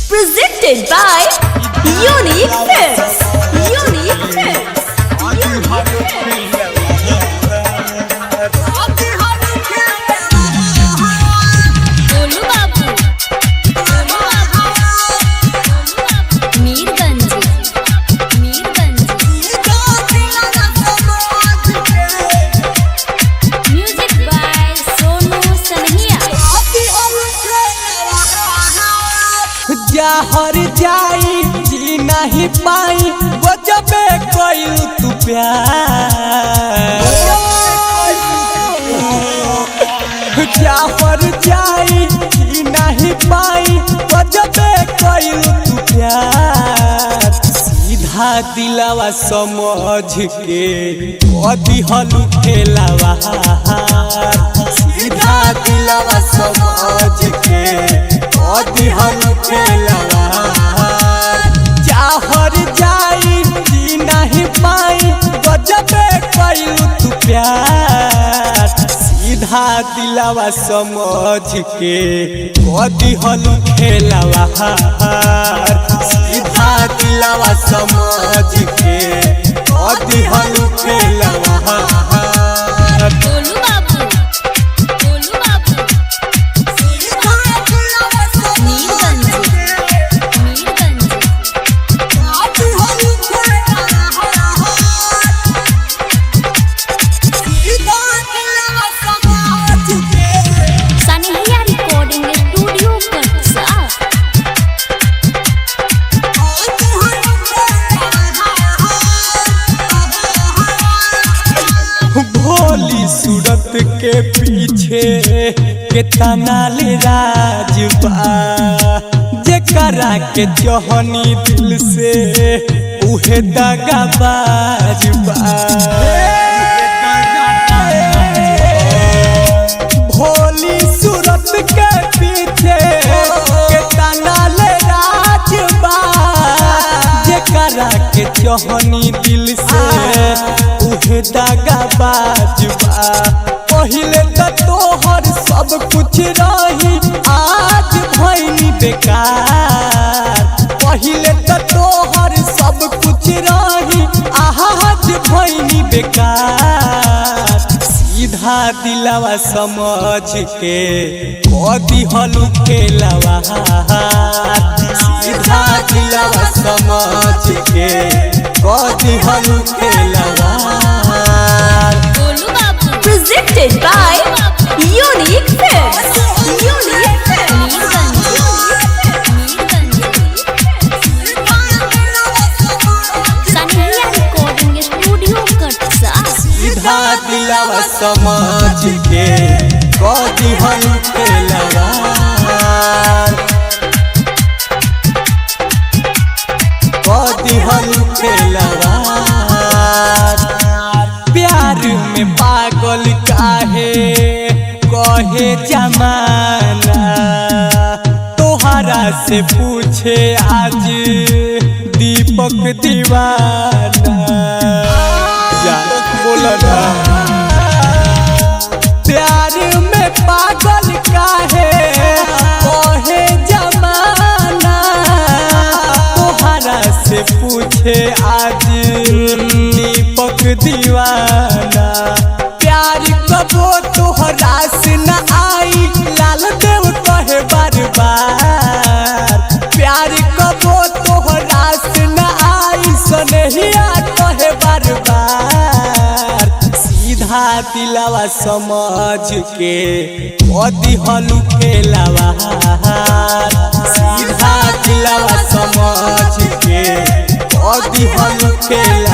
Presented by Unique Films. Unique Films. Golu बाबू, Mirganj, music by Sonu सनहिया। जहर जाई जी नहीं पाई वो जबे कोई तू प्यार। जहर जाई जी नहीं पाई वो जबे कोई तू प्यार। सीधा दिलावा समझ के कदी हलू खेलावा। सीधा दिलावा समझ के कदी हलू खेलावा। जहर जाई जी नहीं पाई गजबे कइलू तू प्यार। सीधा दिलावा समझ के कदी हलू खेलावा। सीधा दिलावा समझ के कदी हलू खेलावा। गोलू बाबू, मीरगंज, सनहिया रिकॉर्डिंग स्टूडियो कटसा। भोली सूरत के पीछे कितना ले राजबा। जेकरा के जहनी दिल से उहे दगाबाज बा। भोली सूरत के पीछे कितना ले राजबा। जेकरा के जहनी दिल से उहे दगाबाज बा। पहिले त तोहर सब कुछ रही आज भइनी बेकार। पहिले त तोहर सब कुछ रही आज भइनी बेकार। सीधा दिलावा समझ के कदी हलू खेलावा। सीधा दिलावा समझ के कदी हलू खेलावा। गोलू बाबू, presented by Unique Films. Unique Films. सनहिया रिकॉर्डिंग स्टूडियो कटसा। सीधा दिलावा समझ के कदी हलू खेलावा। कदी हलू खेलावा। प्यार में पागल काहे कहे जमाना। तोहरा से पूछे आज दीपक दीवाना। बोला ना प्यार में पागल काहे कहे जमाना। तोहरा से पूछे आज दीपक दीवाना। प्यार कबो तोहरा से न आई लाल देव कहे बार बार। प्यार कबो तोहरा से न आई सनहिया कहे बार बार। सीधा दिलावा समझ के कदी हलू खेलावा। सीधा दिलावा समझ के कदी हलू खेलावा।